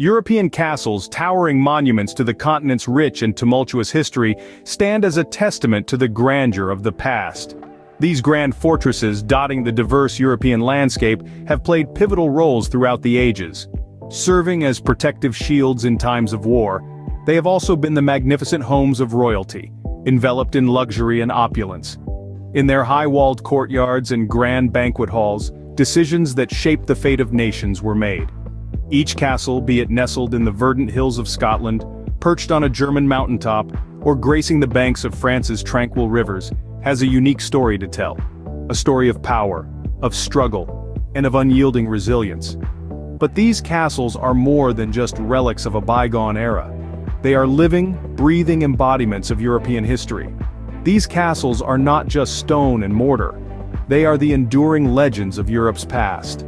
European castles, towering monuments to the continent's rich and tumultuous history, stand as a testament to the grandeur of the past. These grand fortresses dotting the diverse European landscape have played pivotal roles throughout the ages. Serving as protective shields in times of war, they have also been the magnificent homes of royalty, enveloped in luxury and opulence. In their high-walled courtyards and grand banquet halls, decisions that shaped the fate of nations were made. Each castle, be it nestled in the verdant hills of Scotland, perched on a German mountaintop, or gracing the banks of France's tranquil rivers, has a unique story to tell. A story of power, of struggle, and of unyielding resilience. But these castles are more than just relics of a bygone era. They are living, breathing embodiments of European history. These castles are not just stone and mortar. They are the enduring legends of Europe's past.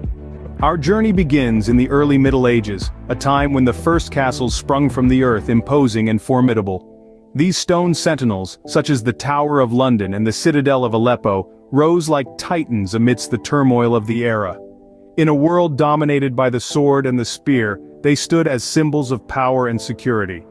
Our journey begins in the early Middle Ages, a time when the first castles sprung from the earth, imposing and formidable. These stone sentinels, such as the Tower of London and the Citadel of Aleppo, rose like titans amidst the turmoil of the era. In a world dominated by the sword and the spear, they stood as symbols of power and security.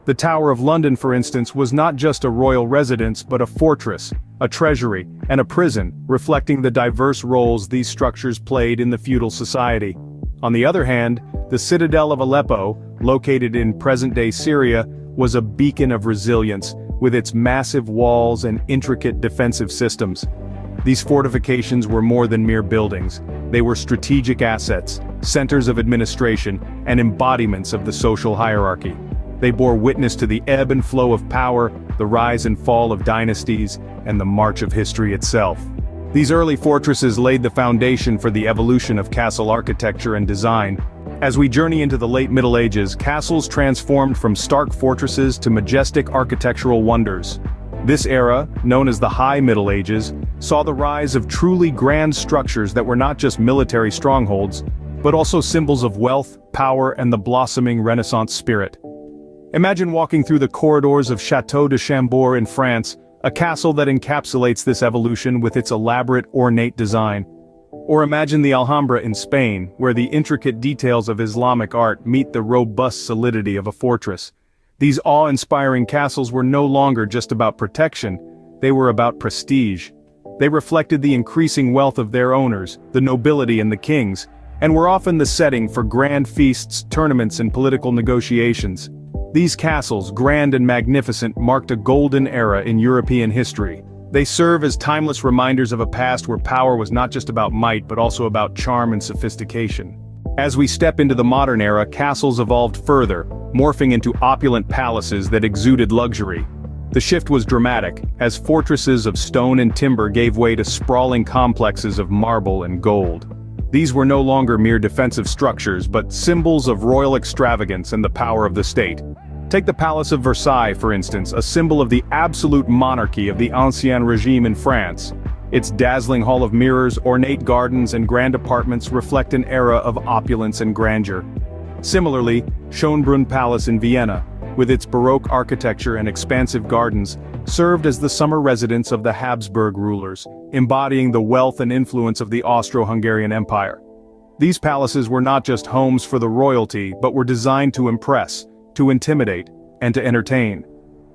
The Tower of London, for instance, was not just a royal residence but a fortress, a treasury, and a prison, reflecting the diverse roles these structures played in the feudal society. On the other hand, the Citadel of Aleppo, located in present-day Syria, was a beacon of resilience, with its massive walls and intricate defensive systems. These fortifications were more than mere buildings. They were strategic assets, centers of administration, and embodiments of the social hierarchy. They bore witness to the ebb and flow of power, the rise and fall of dynasties, and the march of history itself. These early fortresses laid the foundation for the evolution of castle architecture and design. As we journey into the late Middle Ages, castles transformed from stark fortresses to majestic architectural wonders. This era, known as the High Middle Ages, saw the rise of truly grand structures that were not just military strongholds, but also symbols of wealth, power, and the blossoming Renaissance spirit. Imagine walking through the corridors of Château de Chambord in France, a castle that encapsulates this evolution with its elaborate, ornate design. Or imagine the Alhambra in Spain, where the intricate details of Islamic art meet the robust solidity of a fortress. These awe-inspiring castles were no longer just about protection, they were about prestige. They reflected the increasing wealth of their owners, the nobility and the kings, and were often the setting for grand feasts, tournaments, and political negotiations. These castles, grand and magnificent, marked a golden era in European history. They serve as timeless reminders of a past where power was not just about might but also about charm and sophistication. As we step into the modern era, castles evolved further, morphing into opulent palaces that exuded luxury. The shift was dramatic, as fortresses of stone and timber gave way to sprawling complexes of marble and gold. These were no longer mere defensive structures but symbols of royal extravagance and the power of the state. Take the Palace of Versailles, for instance, a symbol of the absolute monarchy of the Ancien Regime in France. Its dazzling hall of mirrors, ornate gardens, and grand apartments reflect an era of opulence and grandeur. Similarly, Schönbrunn Palace in Vienna, with its Baroque architecture and expansive gardens, served as the summer residence of the Habsburg rulers, embodying the wealth and influence of the Austro-Hungarian Empire. These palaces were not just homes for the royalty but were designed to impress, to intimidate, and to entertain.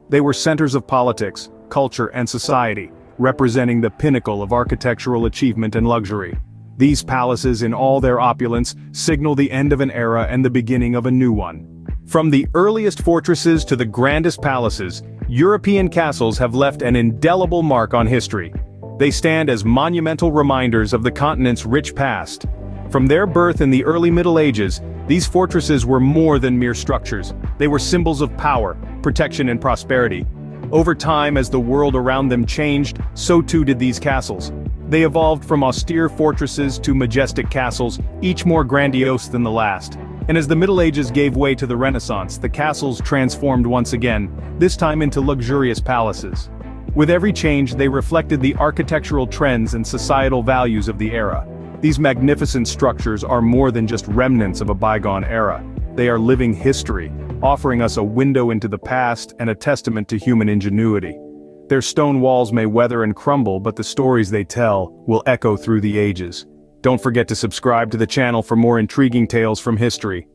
They were centers of politics, culture, and society, representing the pinnacle of architectural achievement and luxury. These palaces, in all their opulence, signal the end of an era and the beginning of a new one. From the earliest fortresses to the grandest palaces, European castles have left an indelible mark on history. They stand as monumental reminders of the continent's rich past. From their birth in the early Middle Ages, these fortresses were more than mere structures. They were symbols of power, protection, and prosperity. Over time, as the world around them changed, so too did these castles. They evolved from austere fortresses to majestic castles, each more grandiose than the last. And as the Middle Ages gave way to the Renaissance, the castles transformed once again, this time into luxurious palaces. With every change, they reflected the architectural trends and societal values of the era. These magnificent structures are more than just remnants of a bygone era. They are living history, offering us a window into the past and a testament to human ingenuity. Their stone walls may weather and crumble, but the stories they tell will echo through the ages. Don't forget to subscribe to the channel for more intriguing tales from history.